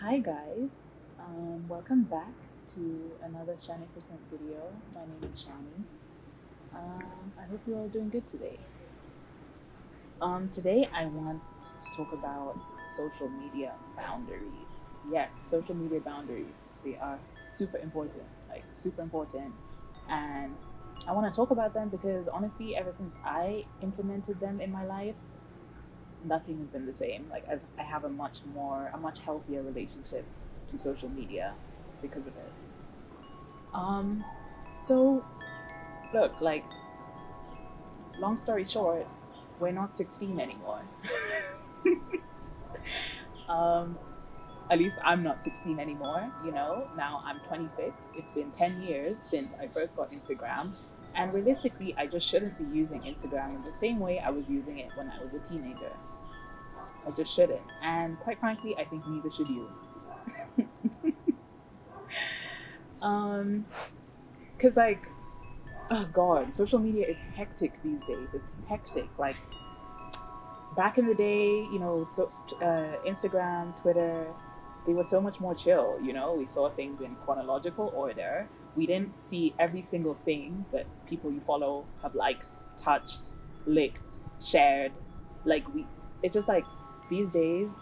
Hi guys, welcome back to another Shani% video. My name is Shani. I hope you're all doing good today. Today I want to talk about social media boundaries. Yes, social media boundaries. They are super important, like super important. And I want to talk about them because honestly, ever since I implemented them in my life, nothing has been the same. Like I have a much healthier relationship to social media because of it. Um, so look, like long story short, we're not 16 anymore. um, at least I'm not 16 anymore. Now I'm 26. It's been 10 years since I first got Instagram. And realistically, I just shouldn't be using Instagram in the same way I was using it when I was a teenager. I just shouldn't. And quite frankly, I think neither should you. Um, cause like, oh god, social media is hectic these days. It's hectic. Like back in the day, Instagram, Twitter, they were so much more chill. We saw things in chronological order. We didn't see every single thing that people you follow have liked, touched, licked, shared. Like it's just like these days,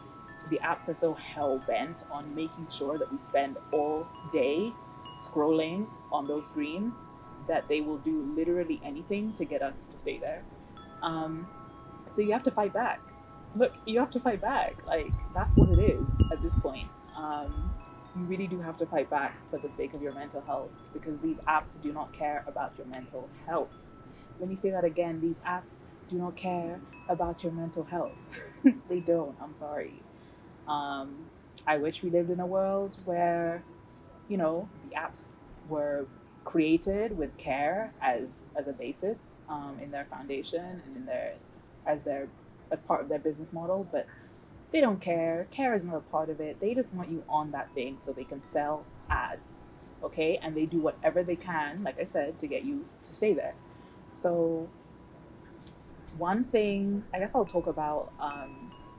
the apps are so hell bent on making sure that we spend all day scrolling on those screens that they will do literally anything to get us to stay there. Um, so you have to fight back. Look, you have to fight back. Like that's what it is at this point. You really do have to fight back for the sake of your mental health because these apps do not care about your mental health. Let me say that again. These apps do not care about your mental health. They don't. I'm sorry. Um, I wish we lived in a world where the apps were created with care as a basis in their foundation and in their as their as part of their business model, but they don't care. Care is not a part of it. They just want you on that thing so they can sell ads, okay? And they do whatever they can, like I said, to get you to stay there. So one thing, I guess I'll talk about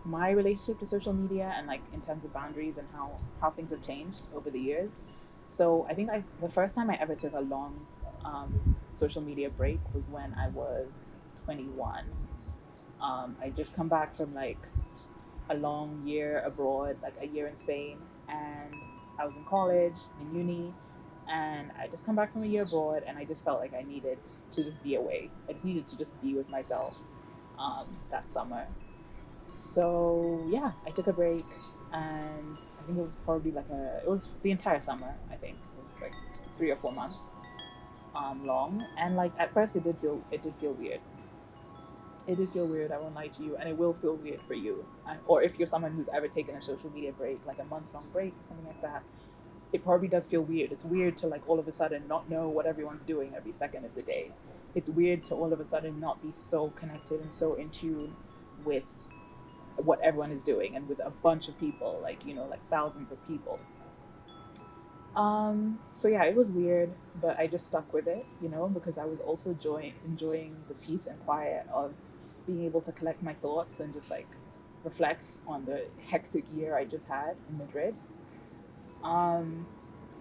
my relationship to social media and like in terms of boundaries and how things have changed over the years. So I think the first time I ever took a long social media break was when I was 21. I just come back from like a long year abroad, like a year in Spain, and I was in college, in uni, and I just come back from a year abroad, and I just felt like I needed to just be away. I just needed to just be with myself that summer. So yeah, I took a break, and I think it was probably it was the entire summer. I think it was like 3 or 4 months long, and like at first it did feel weird. It did feel weird. I won't lie to you, and it will feel weird for you. Or if you're someone who's ever taken a social media break, like a month-long break or something like that, it probably does feel weird. It's weird to like all of a sudden not know what everyone's doing every second of the day. It's weird to all of a sudden not be so connected and so in tune with what everyone is doing and with a bunch of people, like like thousands of people. So yeah, it was weird, but I just stuck with it, because I was also enjoying the peace and quiet of being able to collect my thoughts and just like reflect on the hectic year I just had in Madrid. Um,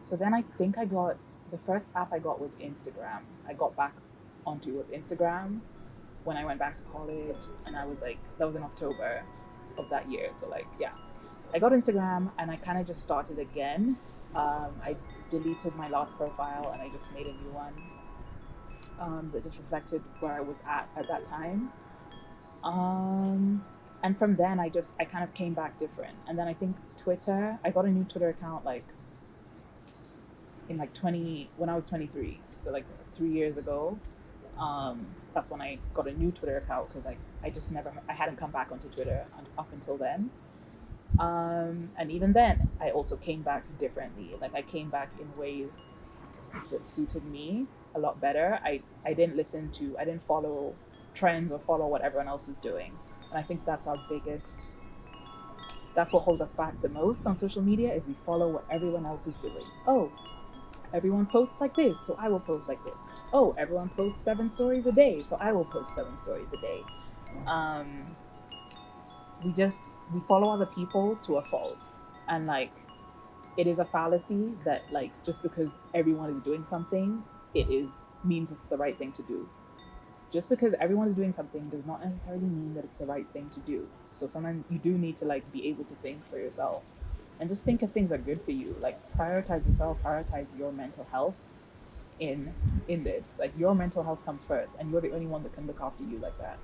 so then I think I got the first app I got was Instagram. I got back onto was Instagram when I went back to college, and I was like, that was in October of that year. So like, yeah, I got Instagram and I kind of just started again. I deleted my last profile and I just made a new one that just reflected where I was at that time. Um, and from then I kind of came back different. And then I think Twitter, I got a new Twitter account like in like 20 when I was 23, so like 3 years ago. That's when I got a new Twitter account because I just never I hadn't come back onto Twitter up until then. And even then, I also came back differently. Like I came back in ways that suited me a lot better. I didn't follow trends or follow what everyone else was doing. And I think that's what holds us back the most on social media is we follow what everyone else is doing. Oh, everyone posts like this, so I will post like this. Oh, everyone posts 7 stories a day, so I will post 7 stories a day. Um, we follow other people to a fault, and like it is a fallacy that like just because everyone is doing something, it is means it's the right thing to do. Just because everyone is doing something does not necessarily mean that it's the right thing to do. So sometimes you do need to like be able to think for yourself and just think if things are good for you. Like prioritize yourself, prioritize your mental health in this. Like your mental health comes first, and you're the only one that can look after you like that.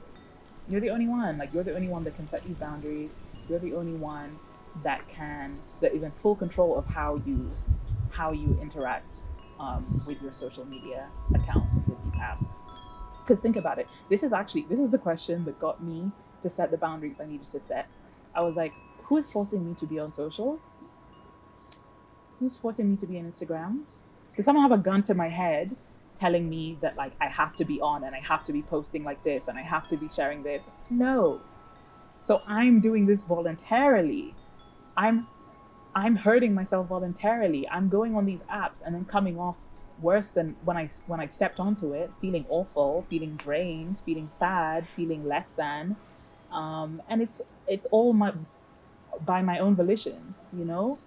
You're the only one. Like you're the only one that can set these boundaries. You're the only one that is in full control of how you interact with your social media accounts with these apps. Because think about it. This is the question that got me to set the boundaries I needed to set. I was like, who is forcing me to be on socials? Who's forcing me to be on Instagram? Does someone have a gun to my head telling me that like I have to be on and I have to be posting like this and I have to be sharing this? No. So I'm doing this voluntarily. I'm hurting myself voluntarily. I'm going on these apps and then coming off worse than when I stepped onto it, feeling awful, feeling drained, feeling sad, feeling less than. And it's all by my own volition, you know?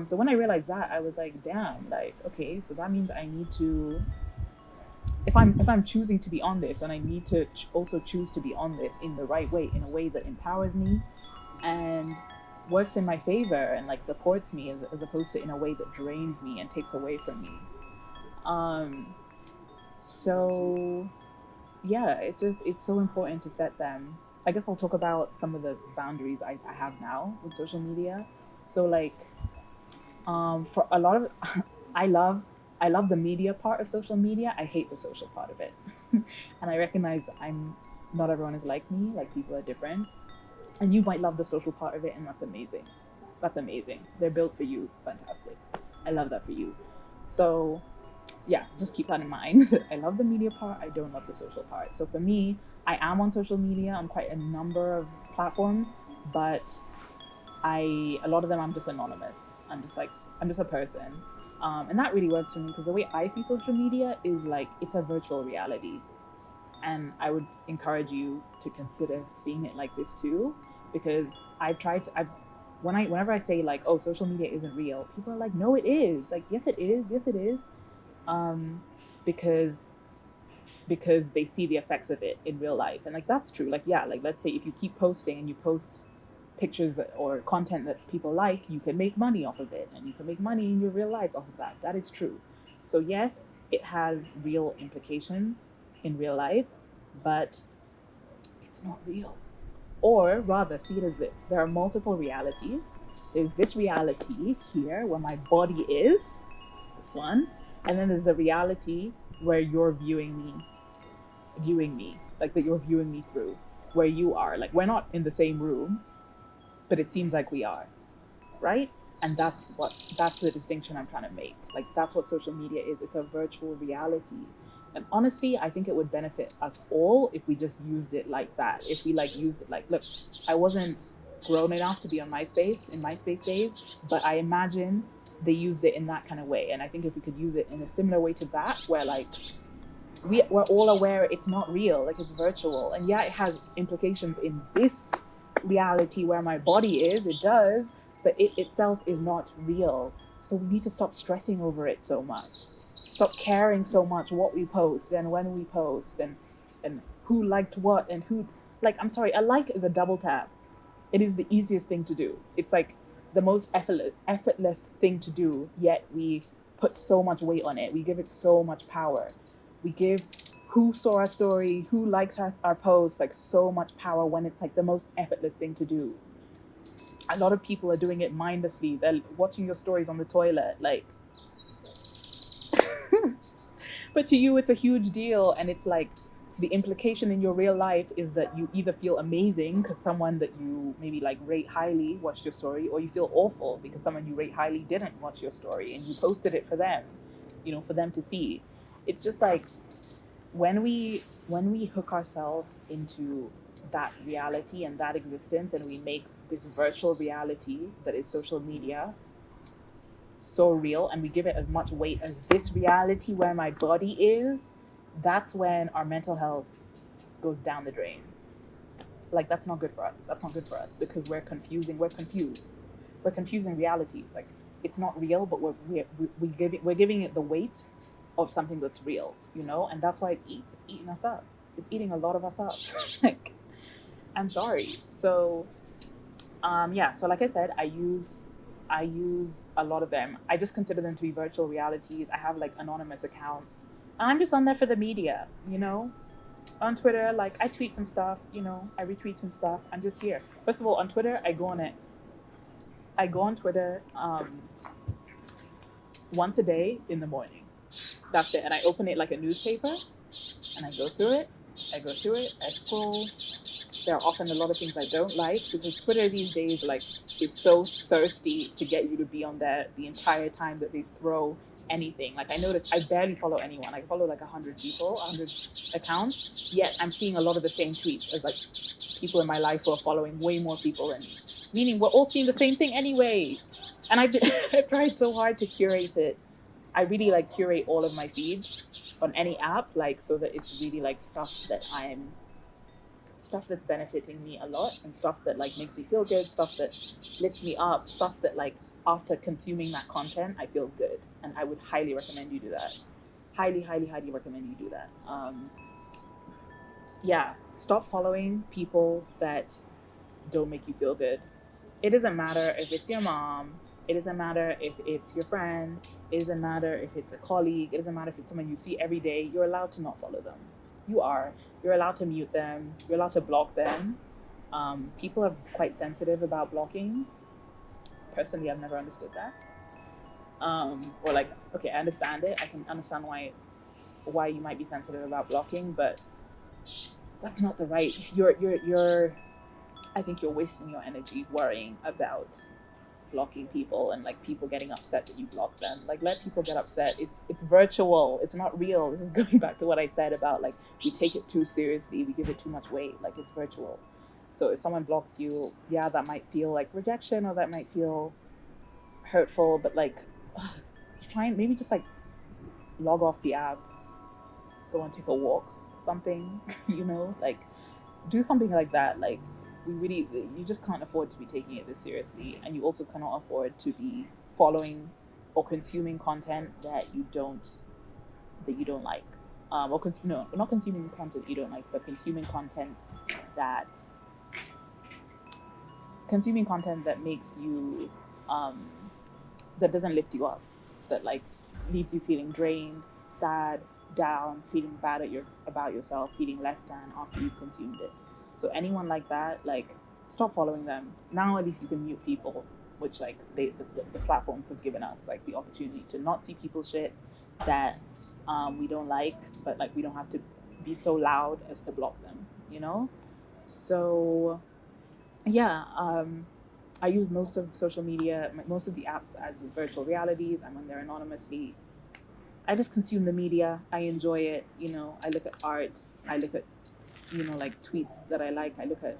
So when I realized that, I was like, damn, like, okay, so that means I need to, if I'm choosing to be on this, and I need to also choose to be on this in the right way, in a way that empowers me and works in my favor and like supports me, as opposed to in a way that drains me and takes away from me. Um, so yeah, it's so important to set them. I guess I'll talk about some of the boundaries I have now with social media. So like for a lot of I love I love the media part of social media. I hate the social part of it. And I recognize that I'm not everyone is like me, like people are different. And you might love the social part of it, and that's amazing. That's amazing. They're built for you. Fantastic. I love that for you. So yeah, just keep that in mind. I love the media part, I don't love the social part. So for me, I am on social media on quite a number of platforms, but a lot of them I'm just anonymous. I'm just a person. And that really works for me because the way I see social media is like it's a virtual reality. And I would encourage you to consider seeing it like this too, because I've whenever I say like, oh, social media isn't real, people are like, no, it is. Like, yes, it is. Yes, it is. Um, because they see the effects of it in real life, and like that's true. Like, yeah, like let's say if you keep posting and you post pictures or content that people like, you can make money off of it, and you can make money in your real life off of that. That is true. So yes, it has real implications in real life, but it's not real. Or rather, see it as this: there are multiple realities. There's this reality here where my body is, this one, and then there's the reality where you're viewing me, like that you're viewing me through, where you are. Like we're not in the same room, but it seems like we are, right? And that's the distinction I'm trying to make. Like that's what social media is. It's a virtual reality. And honestly, I think it would benefit us all if we just used it like that. If we like used it like, look, I wasn't grown enough to be on MySpace in MySpace days, but I imagine they used it in that kind of way. And I think if we could use it in a similar way to that, where like we're all aware it's not real, like it's virtual. And yeah, it has implications in this reality where my body is, it does, but it itself is not real. So we need to stop stressing over it so much. Stop caring so much what we post and when we post and who liked what and who, like, I'm sorry, a like is a double tap. It is the easiest thing to do. It's like the most effortless thing to do, yet we put so much weight on it. We give it so much power. We give who saw our story, who liked our post, like so much power when it's like the most effortless thing to do. A lot of people are doing it mindlessly. They're watching your stories on the toilet, like. But to you, it's a huge deal, and it's like the implication in your real life is that you either feel amazing because someone that you maybe like rate highly watched your story, or you feel awful because someone you rate highly didn't watch your story and you posted it for them, for them to see. It's just like when we hook ourselves into that reality and that existence, and we make this virtual reality that is social media so real, and we give it as much weight as this reality where my body is, that's when our mental health goes down the drain. Like that's not good for us. That's not good for us because we're confusing realities. Like it's not real, but we're giving it the weight of something that's real, you know, and that's why it's eating us up. It's eating a lot of us up. Like, I'm sorry. So yeah, so like I said, I use a lot of them. I just consider them to be virtual realities. I have like anonymous accounts. I'm just on there for the media, you know. On Twitter, like I tweet some stuff, you know, I retweet some stuff. I'm just here. First of all, on Twitter, I go on Twitter once a day in the morning. That's it. And I open it like a newspaper and I go through it. I scroll. There are often a lot of things I don't like because Twitter these days like is so thirsty to get you to be on there the entire time that they throw anything. Like I noticed I barely follow anyone. I follow like 100 people, 100 accounts, yet I'm seeing a lot of the same tweets as like people in my life who are following way more people than me. Meaning we're all seeing the same thing anyway. And I've tried so hard to curate it. I really like curate all of my feeds on any app, like so that it's really like stuff that's benefiting me a lot and stuff that like makes me feel good, stuff that lifts me up, stuff that like after consuming that content I feel good. And I would highly recommend you do that. Highly recommend you do that. Yeah, stop following people that don't make you feel good. It doesn't matter if it's your mom, it doesn't matter if it's your friend, it doesn't matter if it's a colleague, it doesn't matter if it's someone you see every day. You're allowed to not follow them. You are. You're allowed to mute them. You're allowed to block them. People are quite sensitive about blocking. Personally, I've never understood that. Or like, okay, I understand it. I can understand why you might be sensitive about blocking, but that's not the right. You're. I think you're wasting your energy worrying about blocking people and like people getting upset that you block them. Like let people get upset. It's virtual. It's not real. This is going back to what I said about like we take it too seriously. We give it too much weight. Like it's virtual. So if someone blocks you, yeah, that might feel like rejection or that might feel hurtful. But like, try and maybe just like log off the app, go and take a walk, something. You know, like do something like that. Like you just can't afford to be taking it this seriously, and you also cannot afford to be following or consuming content that you don't like, no, not consuming content you don't like, but consuming content that makes you that doesn't lift you up, that like leaves you feeling drained, sad, down, feeling bad about yourself, feeling less than after you've consumed it. So anyone like that, like stop following them. Now at least you can mute people, which like the platforms have given us like the opportunity to not see people's shit that we don't like, but like we don't have to be so loud as to block them, you know? So yeah, I use most of social media, most of the apps as virtual realities. I'm on there anonymously. I just consume the media. I enjoy it. You know, I look at art. I look at, you know, like tweets that I like. I look at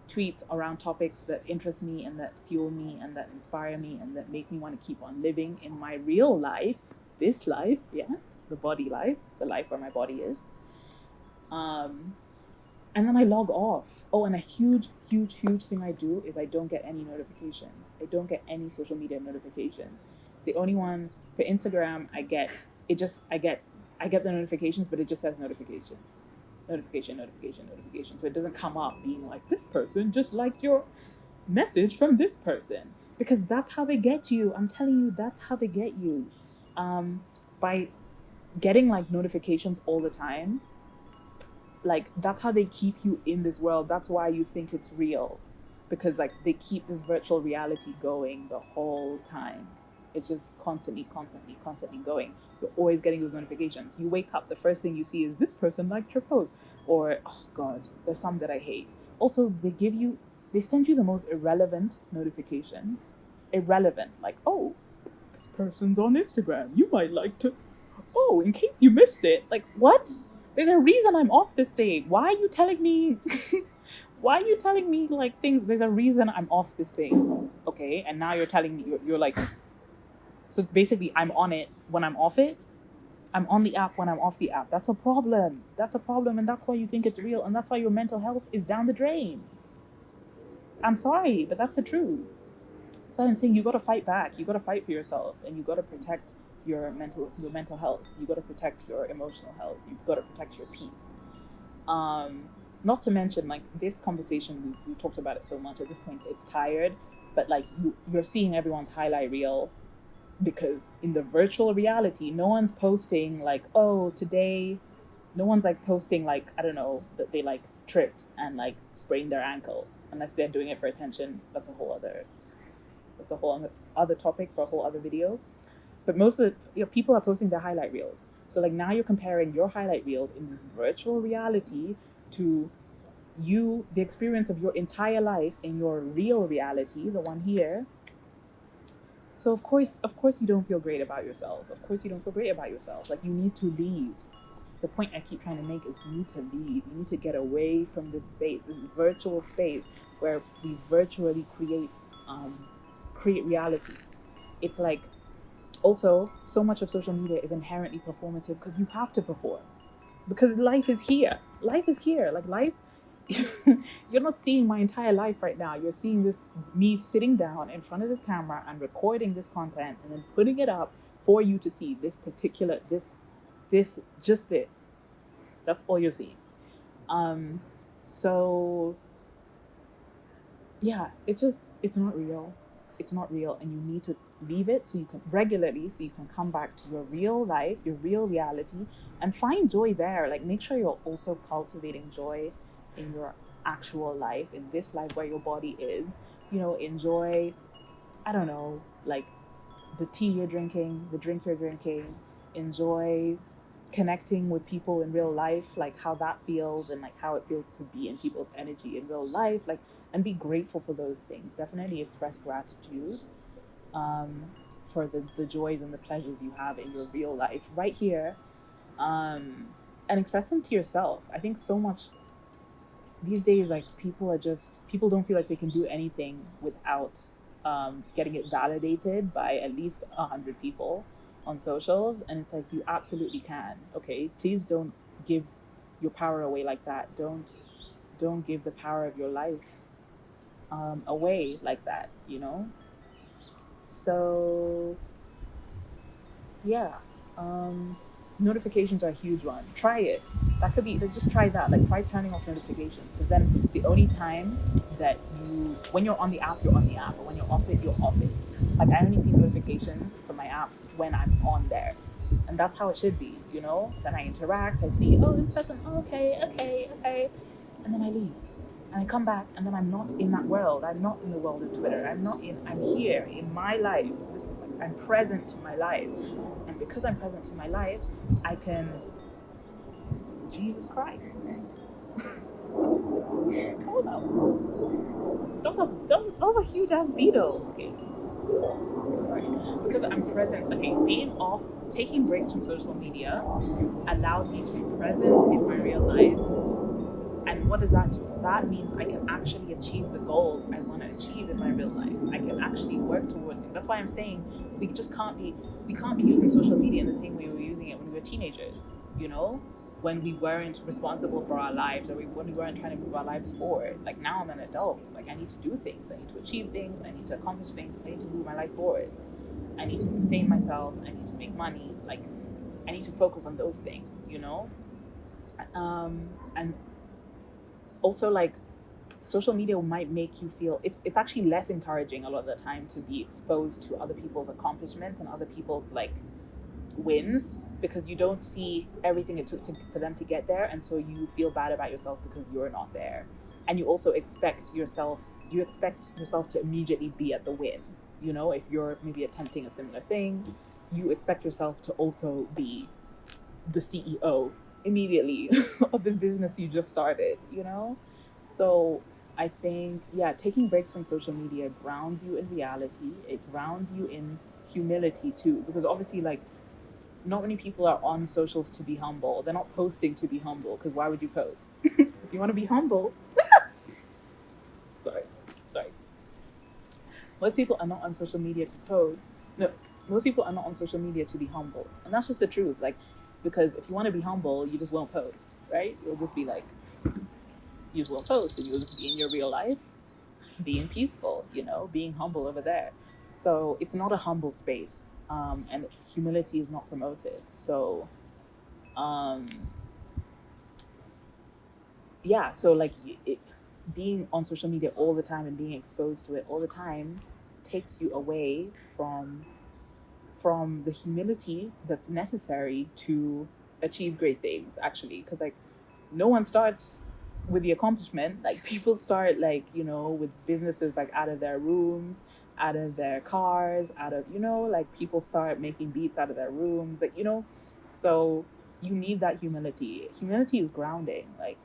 tweets around topics that interest me and that fuel me and that inspire me and that make me want to keep on living in my real life, this life, yeah, the body life, the life where my body is. And then I log off. Oh, and a huge thing I do is I don't get any notifications. I don't get any social media notifications. The only one for Instagram I get the notifications, but it just says notification. So it doesn't come up being like, this person just liked your message from this person. Because that's how they get you. I'm telling you, that's how they get you. By getting like notifications all the time, like that's how they keep you in this world. That's why you think it's real. Because like they keep this virtual reality going the whole time. It's just constantly going. You're always getting those notifications. You wake up, the first thing you see is this person liked your post. Or, oh God, there's some that I hate. Also, they send you the most irrelevant notifications. Irrelevant. Like, oh, this person's on Instagram. You might like to, oh, in case you missed it. Like, what? There's a reason I'm off this thing. Why are you telling me like things? There's a reason I'm off this thing. Okay, and now you're telling me, you're like, so it's basically I'm on it when I'm off it. I'm on the app when I'm off the app. That's a problem. And that's why you think it's real. And that's why your mental health is down the drain. I'm sorry, but that's the truth. That's why I'm saying you got to fight back. You got to fight for yourself, and you got to protect your mental health. You got to protect your emotional health. You've got to protect your peace. Um, Not to mention, like, this conversation, we talked about it so much at this point, it's tired. But like, you're seeing everyone's highlight reel, because in the virtual reality, no one's posting like, oh, today, no one's like posting like, I don't know, that they like tripped and like sprained their ankle, unless they're doing it for attention. That's a whole other topic for a whole other video. But most of the people are posting their highlight reels. So like, now you're comparing your highlight reels in this virtual reality to the experience of your entire life in your real reality, the one here. So of course you don't feel great about yourself. Of course you don't feel great about yourself. Like, you need to leave. The point I keep trying to make is, you need to leave. You need to get away from this space, this virtual space where we virtually create reality. It's like, also, so much of social media is inherently performative, because you have to perform, because life is here. Life is here. Like, life, you're not seeing my entire life right now. You're seeing this, me sitting down in front of this camera and recording this content and then putting it up for you to see. This. That's all you're seeing. So yeah, it's not real. It's not real, and you need to leave it so you can come back to your real life, your real reality, and find joy there. Like, make sure you're also cultivating joy in your actual life, in this life where your body is. Enjoy, I don't know, like, the tea you're drinking, the drink you're drinking. Enjoy connecting with people in real life, like how that feels, and like how it feels to be in people's energy in real life, like, and be grateful for those things. Definitely express gratitude for the joys and the pleasures you have in your real life right here, and express them to yourself. I think so much these days, like, people don't feel like they can do anything without getting it validated by at least 100 people on socials. And it's like, you absolutely can. Okay, please don't give your power away like that. Don't give the power of your life away like that. So yeah, notifications are a huge one. Try it. That could be, like, just try that. Like, try turning off notifications, because then the only time that when you're on the app, you're on the app, but when you're off it, you're off it. Like, I only see notifications from my apps when I'm on there, and that's how it should be. Then I interact, I see, oh, this person, oh, okay, and then I leave. And I come back, and then I'm not in that world. I'm not in the world of Twitter. I'm here in my life. I'm present to my life. And because I'm present to my life, I can, Jesus Christ. Hold up. That was a huge ass beetle. Okay. Sorry. Because I'm present. Okay, being off, taking breaks from social media allows me to be present in my real life. And what does that do? That means I can actually achieve the goals I want to achieve in my real life. I can actually work towards it. That's why I'm saying we can't be using social media in the same way we were using it when we were teenagers, when we weren't responsible for our lives, or when we weren't trying to move our lives forward. Like, now I'm an adult. Like, I need to do things. I need to achieve things. I need to accomplish things. I need to move my life forward. I need to sustain myself. I need to make money. Like, I need to focus on those things, and also, like, social media might make you feel it's actually less encouraging a lot of the time to be exposed to other people's accomplishments and other people's, like, wins, because you don't see everything it took for them to get there, and so you feel bad about yourself because you're not there. And you also expect yourself to immediately be at the win. If you're maybe attempting a similar thing, you expect yourself to also be the CEO immediately of this business you just started. So I think, yeah, taking breaks from social media grounds you in reality. It grounds you in humility too, because obviously, like, not many people are on socials to be humble. They're not posting to be humble, because why would you post? If you want to be humble, sorry. Most people are not on social media to post. No, most people are not on social media to be humble, and that's just the truth. Like, because if you want to be humble, you just won't post, right? You'll just be like, you just won't post, and you'll just be in your real life, being peaceful, being humble over there. So it's not a humble space, and humility is not promoted. So um, yeah, so like being on social media all the time and being exposed to it all the time takes you away from the humility that's necessary to achieve great things, actually, because like no one starts with the accomplishment. Like people start, like, with businesses, like out of their rooms, out of their cars, out of, like people start making beats out of their rooms, like, so you need that humility. Humility is grounding. Like,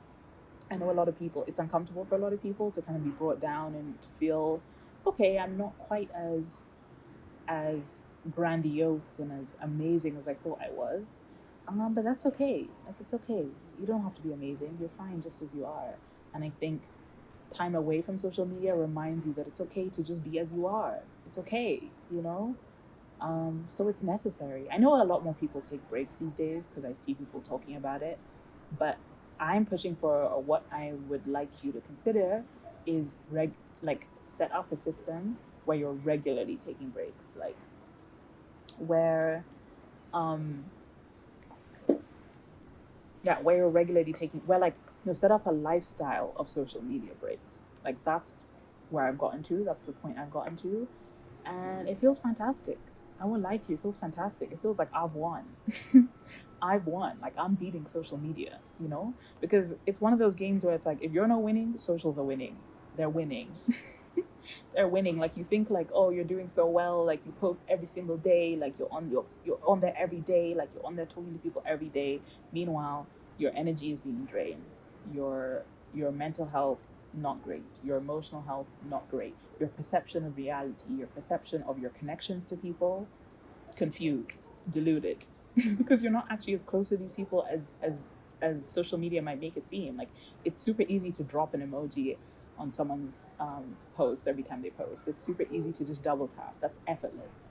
I know a lot of people, it's uncomfortable for a lot of people to kind of be brought down and to feel, okay, I'm not quite as grandiose and as amazing as I thought I was. But that's okay. Like, it's okay. You don't have to be amazing. You're fine just as you are. And I think time away from social media reminds you that it's okay to just be as you are. It's okay. So it's necessary. I know a lot more people take breaks these days because I see people talking about it, but I'm pushing for, what I would like you to consider is like set up a system where you're regularly taking breaks, like where um yeah, where you're regularly taking, where, like, set up a lifestyle of social media breaks. Like, that's where I've gotten to. That's the point I've gotten to, and it feels fantastic. I won't lie to you, it feels fantastic. It feels like I've won. I've won. Like, I'm beating social media, because it's one of those games where it's like, if you're not winning, socials are winning. They're winning. They're winning. Like, you think, like, oh, you're doing so well, like you post every single day, like you're on there every day, like you're on there talking to people every day. Meanwhile, your energy is being drained. Your mental health, not great. Your emotional health, not great. Your perception of reality, your perception of your connections to people, confused, deluded. Because you're not actually as close to these people as social media might make it seem. Like, it's super easy to drop an emoji on someone's post every time they post. It's super easy to just double tap. That's effortless.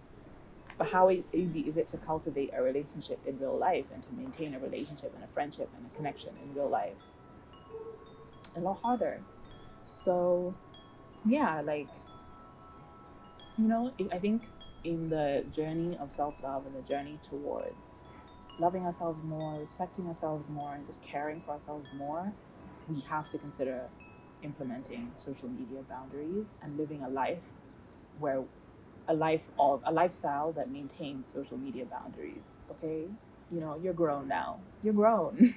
But how easy is it to cultivate a relationship in real life and to maintain a relationship and a friendship and a connection in real life? A lot harder. So yeah, like, I think in the journey of self-love and the journey towards loving ourselves more, respecting ourselves more, and just caring for ourselves more, we have to consider implementing social media boundaries and living a life where a lifestyle that maintains social media boundaries. Okay, you're grown now. You're grown.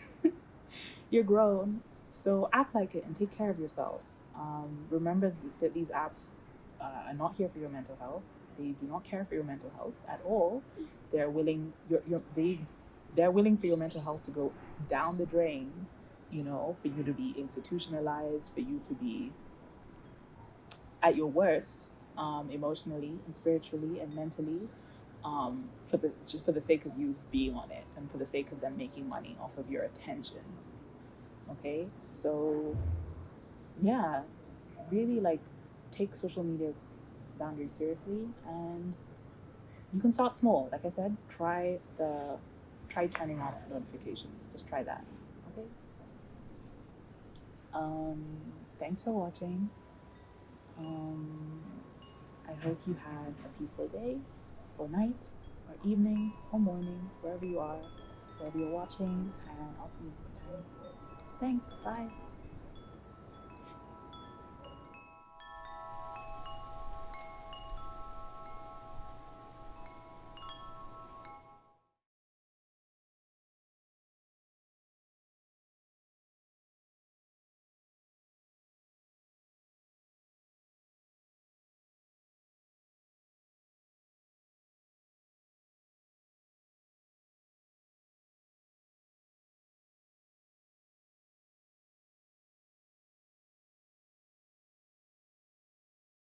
You're grown. So act like it and take care of yourself. Remember that these apps are not here for your mental health. They do not care for your mental health at all. They're willing. They're willing for your mental health to go down the drain. For you to be institutionalized, for you to be at your worst, emotionally and spiritually and mentally, just for the sake of you being on it and for the sake of them making money off of your attention. Okay, so yeah, really, like, take social media boundaries seriously, and you can start small. Like I said, try turning off notifications. Just try that. Okay. Um, Thanks for watching. Um, I hope you had a peaceful day, or night, or evening, or morning, wherever you are, wherever you're watching, and I'll see you next time. Thanks. Bye.